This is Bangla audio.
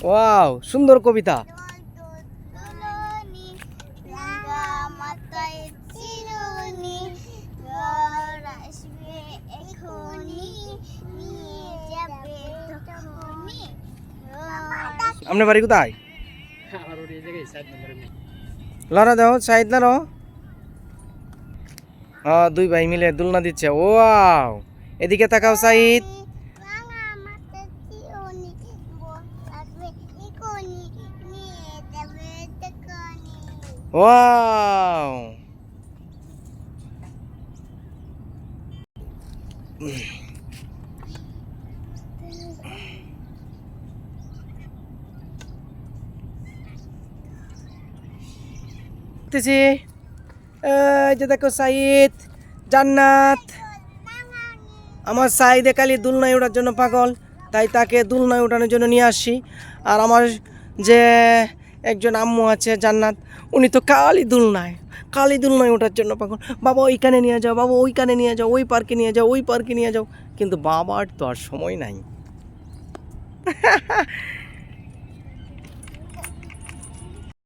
ওয়াও, সুন্দর কবিতা। আপনার বাড়ি কোথায়? লড়া দাও, সাইড লড়ো। দুই ভাই মিলে দুলনা দিচ্ছে। ওয়াও, এদিকে তাকাও সাইদ। ওয়াও, এই যে দেখো সাইদ, জান্নাত। আমার সাইদে খালি দুলনায় ওঠার জন্য পাগল, তাই তাকে দুলনায় ওঠানোর জন্য নিয়ে আসি। আর আমার যে একজন আম্মু আছে জান্নাত, উনি তো খালি দুলনায় ওঠার জন্য পাগল। বাবা ওইখানে নিয়ে যাও, বাবা ওইখানে নিয়ে যাও, ওই পার্কে নিয়ে যাও, ওই পার্কে নিয়ে যাও। কিন্তু বাবার তো আর সময় নাই।